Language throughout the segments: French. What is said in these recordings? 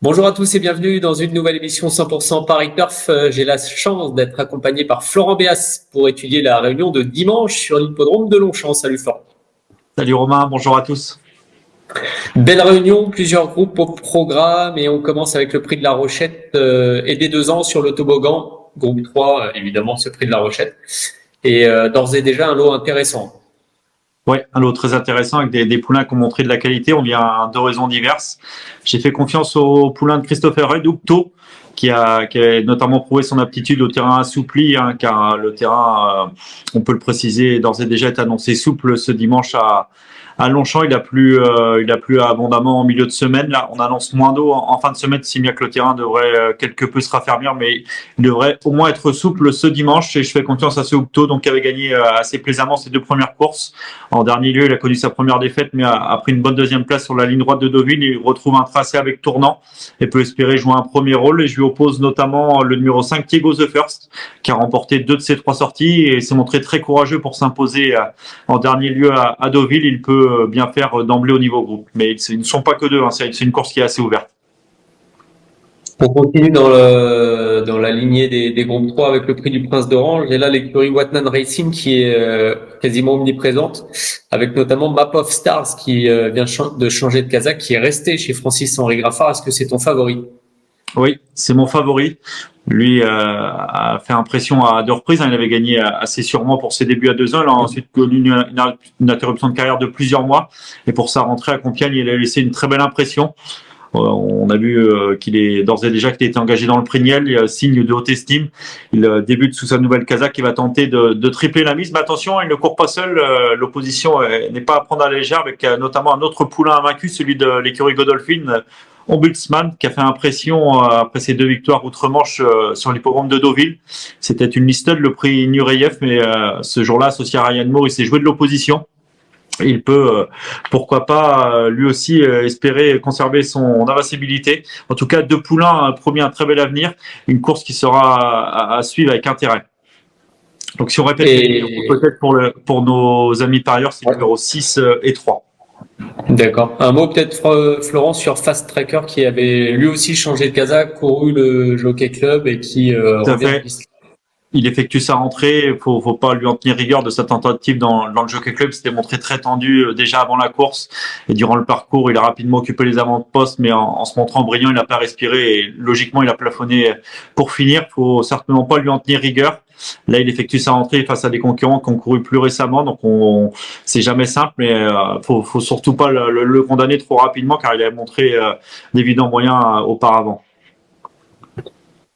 Bonjour à tous et bienvenue dans une nouvelle émission 100% Paris Turf. J'ai la chance d'être accompagné par Florent Béas pour étudier la réunion de dimanche sur l'hippodrome de Longchamp. Salut Florent. Salut Romain, bonjour à tous. Belle réunion, plusieurs groupes au programme et on commence avec le prix de la Rochette et des 2 ans sur le toboggan. Groupe 3, évidemment, ce prix de la Rochette. Et d'ores et déjà un lot intéressant. Oui, un lot très intéressant avec des poulains qui ont montré de la qualité. On vient d'horizons diverses. J'ai fait confiance au poulain de Christopher Reducto qui a notamment prouvé son aptitude au terrain assoupli, car le terrain, on peut le préciser, d'ores et déjà est annoncé souple ce dimanche à Longchamp. Il a plu abondamment en milieu de semaine. Là, on annonce moins d'eau en fin de semaine, si bien que le terrain devrait quelque peu se raffermir, mais il devrait au moins être souple ce dimanche. Et je fais confiance à ce Hucto, donc qui avait gagné assez plaisamment ses 2 premières courses. En dernier lieu, il a connu sa première défaite, mais a pris une bonne deuxième place sur la ligne droite de Deauville. Il retrouve un tracé avec tournant et peut espérer jouer un premier rôle. Et je lui oppose notamment le numéro 5, Diego The First, qui a remporté 2 de ses 3 sorties et s'est montré très courageux pour s'imposer en dernier lieu à Deauville. Il peut bien faire d'emblée au niveau groupe. Mais ils ne sont pas que 2, c'est une course qui est assez ouverte. On continue dans la lignée des groupes 3 avec le prix du Prince d'Orange. Et là, l'écurie Watnan Racing qui est quasiment omniprésente, avec notamment Map of Stars qui vient de changer de Kazakh, qui est resté chez Francis-Henri Graffard. Est-ce que c'est ton favori? Oui, c'est mon favori. Lui a fait impression à 2 reprises. Il avait gagné assez sûrement pour ses débuts à 2 ans. Il a ensuite connu une interruption de carrière de plusieurs mois. Et pour sa rentrée à Compiègne, il a laissé une très belle impression. On a vu qu'il est d'ores et déjà qu'il était engagé dans le prix Niel, signe de haute estime. Il débute sous sa nouvelle Kazakh qui va tenter de tripler la mise. Mais attention, il ne court pas seul. L'opposition n'est pas à prendre à la légère, avec notamment un autre poulain invaincu, celui de l'écurie Godolphin, Ombudsman, qui a fait impression après ses 2 victoires outre-Manche sur l'hippodrome de Deauville. C'était une listed, le prix Nureyev, mais ce jour-là, associé à Ryan Moore, il s'est joué de l'opposition. Il peut, pourquoi pas, lui aussi espérer conserver son invincibilité. En tout cas, 2 poulains promis un très bel avenir. Une course qui sera à suivre avec intérêt. Donc si on répète, peut-être pour nos amis parieurs, c'est numéro 6 et 3. D'accord. Un mot peut-être, Florent, sur Fast Tracker qui avait lui aussi changé de Kazakh, couru le Jockey Club et qui revient en piste. Il effectue sa rentrée, faut pas lui en tenir rigueur de sa tentative dans le Jockey Club. C'était montré très tendu déjà avant la course et durant le parcours, il a rapidement occupé les avant-postes, mais en se montrant brillant, il n'a pas respiré et logiquement, il a plafonné pour finir. Faut certainement pas lui en tenir rigueur. Là, il effectue sa rentrée face à des concurrents qui ont couru plus récemment, donc c'est jamais simple, mais faut surtout pas le condamner trop rapidement car il a montré d'évidents moyens auparavant.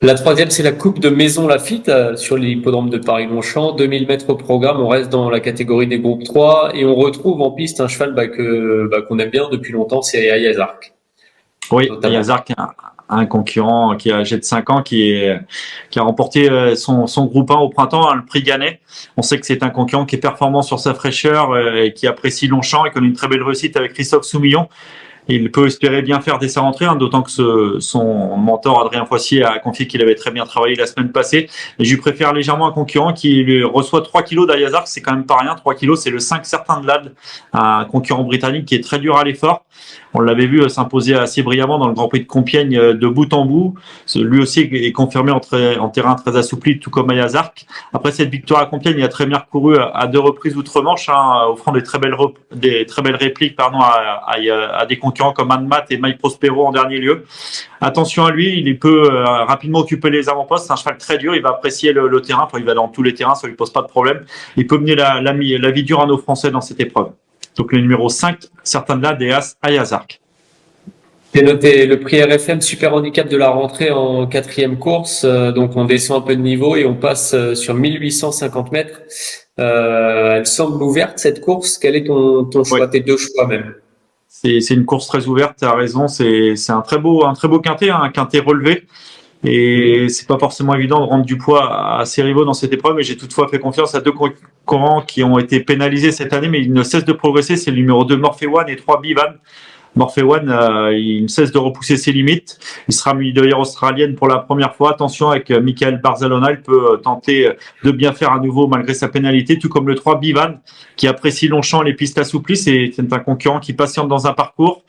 La troisième, c'est la Coupe de Maison Lafitte sur l'hippodrome de Paris-Longchamp. 2000 mètres au programme. On reste dans la catégorie des groupes 3 et on retrouve en piste un cheval qu'on aime bien depuis longtemps, c'est Ayazark. Oui, Ayazark, un concurrent qui est âgé de 5 ans, qui a remporté son groupe 1 au printemps, le prix Gannet. On sait que c'est un concurrent qui est performant sur sa fraîcheur et qui apprécie Longchamp et connaît une très belle réussite avec Christophe Soumillon. Il peut espérer bien faire dès sa rentrée, d'autant que son mentor Adrien Foissier a confié qu'il avait très bien travaillé la semaine passée. Et je lui préfère légèrement un concurrent qui lui reçoit 3 kilos d'Ayazark, c'est quand même pas rien. 3 kilos, c'est le 5 Certain de Lad, un concurrent britannique qui est très dur à l'effort. On l'avait vu s'imposer assez brillamment dans le Grand Prix de Compiègne de bout en bout. Lui aussi est confirmé en terrain très assoupli, tout comme Ayazark. Après cette victoire à Compiègne, il a très bien recouru à 2 reprises outre-Manche, offrant des très belles répliques à des concurrents comme Anmat et Mike Prospero en dernier lieu. Attention à lui, il peut rapidement occuper les avant-postes. C'est un cheval très dur, il va apprécier le terrain. Il va dans tous les terrains, ça lui pose pas de problème. Il peut mener la vie dure à nos Français dans cette épreuve. Donc le numéro 5, Certain de Lad et As Ayazark. J'ai noté le prix RFM Super Handicap de la rentrée en 4e course. Donc on descend un peu de niveau et on passe sur 1850 mètres. Elle semble ouverte cette course. Quel est ton choix, tes 2 choix même? C'est une course très ouverte, tu as raison. C'est un très beau quintet, un quintet relevé. Et c'est pas forcément évident de rendre du poids à ses rivaux dans cette épreuve, mais j'ai toutefois fait confiance à 2 concurrents qui ont été pénalisés cette année, mais ils ne cessent de progresser. C'est le numéro 2 Morphe One et 3 Bivan. Morphe One, il ne cesse de repousser ses limites. Il sera mis de australienne pour la première fois. Attention avec Michael Barzalona, il peut tenter de bien faire à nouveau malgré sa pénalité, tout comme le 3 Bivan qui apprécie Longchamp les pistes assouplies. C'est un concurrent qui patiente dans un parcours.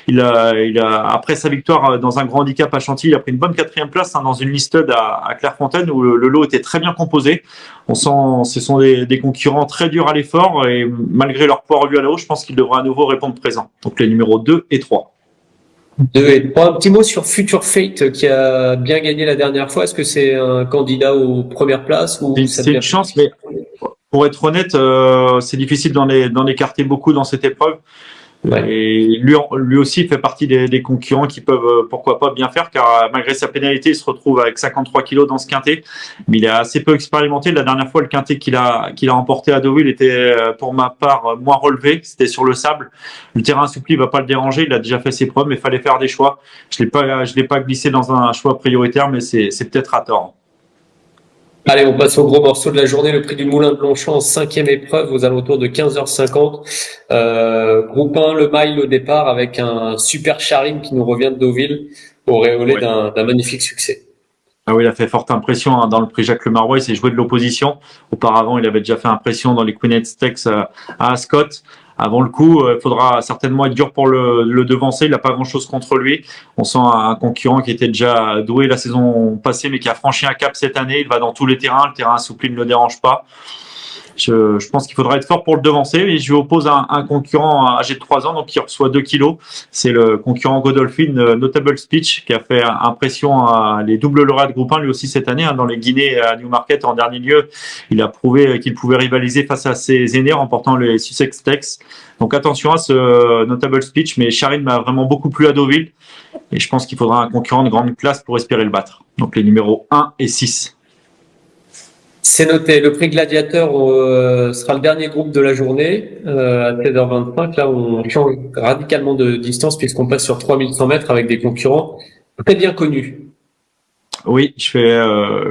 Après sa victoire dans un grand handicap à Chantilly, il a pris une bonne 4e place dans une listed à Clairefontaine où le lot était très bien composé. On sent, ce sont des concurrents très durs à l'effort et malgré leur poids revu à la hausse, je pense qu'ils devraient à nouveau répondre présent. Donc les numéros 2 et 3. 2 et 3. Un petit mot sur Future Fate qui a bien gagné la dernière fois. Est-ce que c'est un candidat aux premières places ou c'est une chance, mais pour être honnête, c'est difficile d'en écarter beaucoup dans cette épreuve. Ouais. Et lui aussi fait partie des concurrents qui peuvent pourquoi pas bien faire, car malgré sa pénalité, il se retrouve avec 53 kilos dans ce quintet, mais il est assez peu expérimenté. La dernière fois, le quintet qu'il a remporté à Deauville était pour ma part moins relevé, c'était sur le sable. Le terrain assoupli va pas le déranger, il a déjà fait ses preuves, mais il fallait faire des choix. Je l'ai pas glissé dans un choix prioritaire, mais c'est peut-être à tort. Allez, on passe au gros morceau de la journée, le prix du Moulin de Longchamp en 5e épreuve aux alentours de 15h50. Groupe 1, le mile au départ avec un super Charim qui nous revient de Deauville, auréolé d'un magnifique succès. Ah oui, il a fait forte impression dans le prix Jacques Le Marois, il s'est joué de l'opposition. Auparavant, il avait déjà fait impression dans les Queenette Stakes à Ascot. Avant le coup, il faudra certainement être dur pour le devancer. Il n'a pas grand-chose contre lui. On sent un concurrent qui était déjà doué la saison passée, mais qui a franchi un cap cette année. Il va dans tous les terrains. Le terrain assoupli ne le dérange pas. Je pense qu'il faudra être fort pour le devancer. Et je lui oppose un concurrent âgé de 3 ans, donc qui reçoit 2 kilos. C'est le concurrent Godolphin, Notable Speech, qui a fait impression à les doubles lauréats de groupe 1, lui aussi cette année, dans les Guinées à Newmarket en dernier lieu. Il a prouvé qu'il pouvait rivaliser face à ses aînés, remportant les Sussex Stakes. Donc attention à ce Notable Speech, mais Charim m'a vraiment beaucoup plu à Deauville. Et je pense qu'il faudra un concurrent de grande classe pour espérer le battre. Donc les numéros 1 et 6. C'est noté. Le prix Gladiateur sera le dernier groupe de la journée à 16h25. Là, on change radicalement de distance puisqu'on passe sur 3100 mètres avec des concurrents très bien connus. Oui, je fais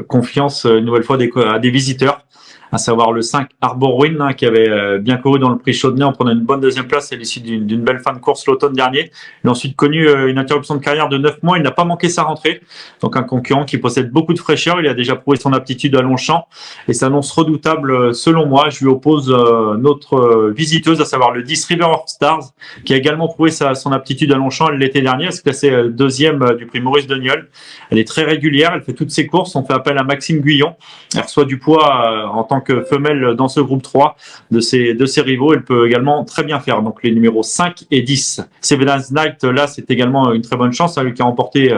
confiance une nouvelle fois à des visiteurs, à savoir le 5 Arbor Win qui avait bien couru dans le prix Chaudenay en prenant une bonne 2e place à l'issue d'une belle fin de course l'automne dernier. Il a ensuite connu une interruption de carrière de 9 mois. Il n'a pas manqué sa rentrée. Donc un concurrent qui possède beaucoup de fraîcheur. Il a déjà prouvé son aptitude à Longchamp et s'annonce redoutable selon moi. Je lui oppose notre visiteuse, à savoir le 10 River of Stars, qui a également prouvé son aptitude à Longchamp l'été dernier. Elle se classait 2e du prix Maurice Deniol. Elle est très régulière. Elle fait toutes ses courses. On fait appel à Maxime Guyon. Elle reçoit du poids en tant que femelle dans ce groupe 3 de ses rivaux. Elle peut également très bien faire. Donc les numéros 5 et 10. Seven's Night, là, c'est également une très bonne chance. Lui qui a remporté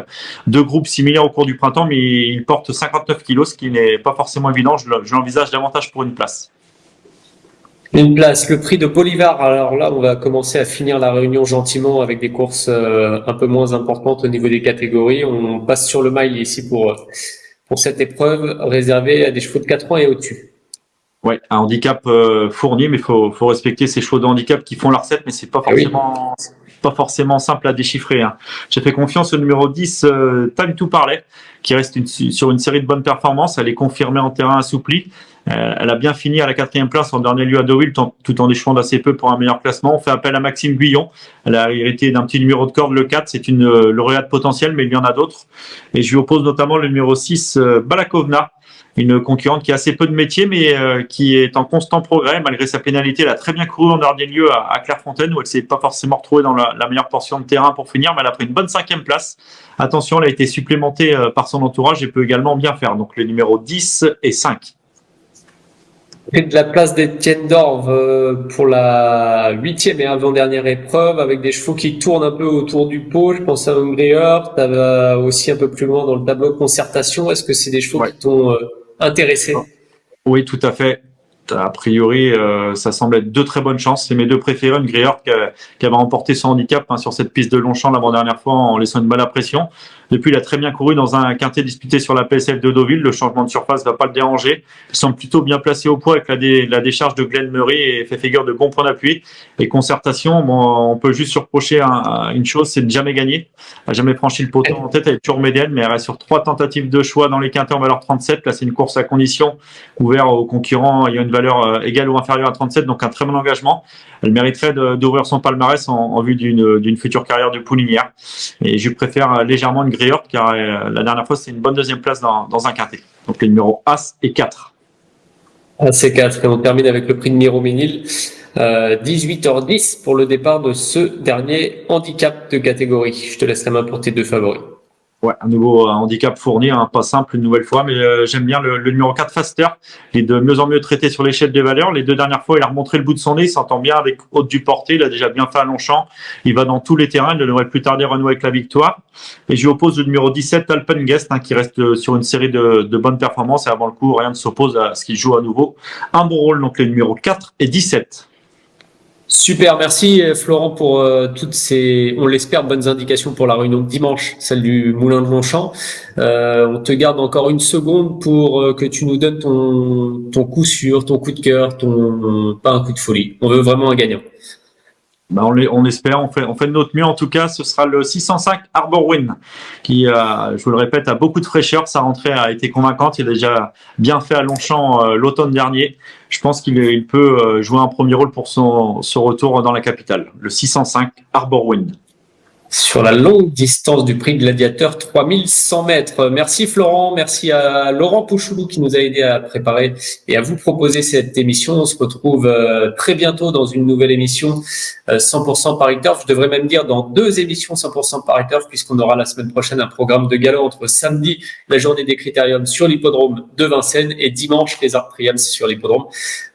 2 groupes similaires au cours du printemps, mais il porte 59 kilos, ce qui n'est pas forcément évident. Je l'envisage davantage pour une place. Une place, le prix de Bolivar. Alors là, on va commencer à finir la réunion gentiment avec des courses un peu moins importantes au niveau des catégories. On passe sur le mile ici pour cette épreuve réservée à des chevaux de 4 ans et au-dessus. Ouais, un handicap fourni, mais faut respecter ces chevaux de handicap qui font la recette, mais c'est pas forcément simple à déchiffrer. J'ai fait confiance au numéro 10, Talitou Parley, qui reste sur une série de bonnes performances. Elle est confirmée en terrain assoupli. Elle a bien fini à la 4e place en dernier lieu à Deauville, tout en échouant d'assez peu pour un meilleur classement. On fait appel à Maxime Guyon. Elle a hérité d'un petit numéro de corde, le 4. C'est une lauréate potentielle, mais il y en a d'autres. Et je lui oppose notamment le numéro 6, Balakovna, une concurrente qui a assez peu de métier, mais qui est en constant progrès. Malgré sa pénalité, elle a très bien couru en dernier lieu à Clairefontaine, où elle s'est pas forcément retrouvée dans la meilleure portion de terrain pour finir, mais elle a pris une bonne 5e place. Attention, elle a été supplémentée par son entourage et peut également bien faire. Donc les numéros 10 et 5. Et de la place d'Étienne d'Orve pour la 8e et avant-dernière épreuve avec des chevaux qui tournent un peu autour du pot. Je pense à Hungry Heart, ça va aussi un peu plus loin dans le tableau de concertation. Est-ce que c'est des chevaux qui t'ont intéressé? Oui, tout à fait. A priori, ça semble être 2 très bonnes chances. C'est mes 2 préférés. Hungry Heart qui avait remporté son handicap sur cette piste de Longchamp l'avant-dernière fois en laissant une bonne impression. Depuis, il a très bien couru dans un quintet disputé sur la PSF de Deauville. Le changement de surface ne va pas le déranger. Il semble plutôt bien placé au poids avec la décharge de Glenn Murray et fait figure de bon point d'appui. Et concertation, on peut juste surprocher une chose, c'est de jamais gagner. Elle n'a jamais franchi le poteau en tête. Elle est toujours médiane, mais elle reste sur 3 tentatives de choix dans les quintets en valeur 37. Là, c'est une course à condition ouverte aux concurrents Ian valeur égale ou inférieure à 37, donc un très bon engagement. Elle mériterait d'ouvrir son palmarès en vue d'une future carrière de poulinière. Et je préfère légèrement une Greyhound, car la dernière fois, c'était une bonne deuxième place dans un quintet. Donc les numéros As et 4. As et 4, et on termine avec le prix de Miroménil. 18h10 pour le départ de ce dernier handicap de catégorie. Je te laisse la main pour tes deux favoris. Ouais, un nouveau handicap fourni, hein, pas simple une nouvelle fois, mais j'aime bien le numéro 4 Faster. Il est de mieux en mieux traité sur l'échelle des valeurs. Les deux dernières fois, il a remontré le bout de son nez, il s'entend bien avec Haute du Porté, il a déjà bien fait à Longchamp. Il va dans tous les terrains, il ne devrait plus tarder renouer avec la victoire. Et je lui oppose le numéro 17 Alpenguest, hein, qui reste sur une série de bonnes performances, et avant le coup, rien ne s'oppose à ce qu'il joue à nouveau. Un bon rôle, donc les numéros 4 et 17. Super, merci Florent pour toutes ces, on l'espère, bonnes indications pour la réunion de dimanche, celle du Moulin de Longchamp. On te garde encore une seconde pour que tu nous donnes ton coup sûr, ton coup de cœur, pas un coup de folie. On veut vraiment un gagnant. Ben on espère, on fait de notre mieux. En tout cas, ce sera le 605 Arborwind qui, je vous le répète, a beaucoup de fraîcheur. Sa rentrée a été convaincante. Il a déjà bien fait à Longchamp l'automne dernier. Je pense qu'il peut jouer un premier rôle pour son retour dans la capitale. Le 605 Arborwind. Sur la longue distance du prix Gladiateur, 3100 mètres. Merci Florent, merci à Laurent Pouchoulou qui nous a aidé à préparer et à vous proposer cette émission. On se retrouve très bientôt dans une nouvelle émission 100% Paris Turf. Je devrais même dire dans 2 émissions 100% Paris Turf, puisqu'on aura la semaine prochaine un programme de galop entre samedi, la journée des critériums sur l'hippodrome de Vincennes, et dimanche, les Arts Trials sur l'hippodrome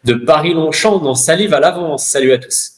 de Paris-Longchamp. On en salive à l'avance. Salut à tous.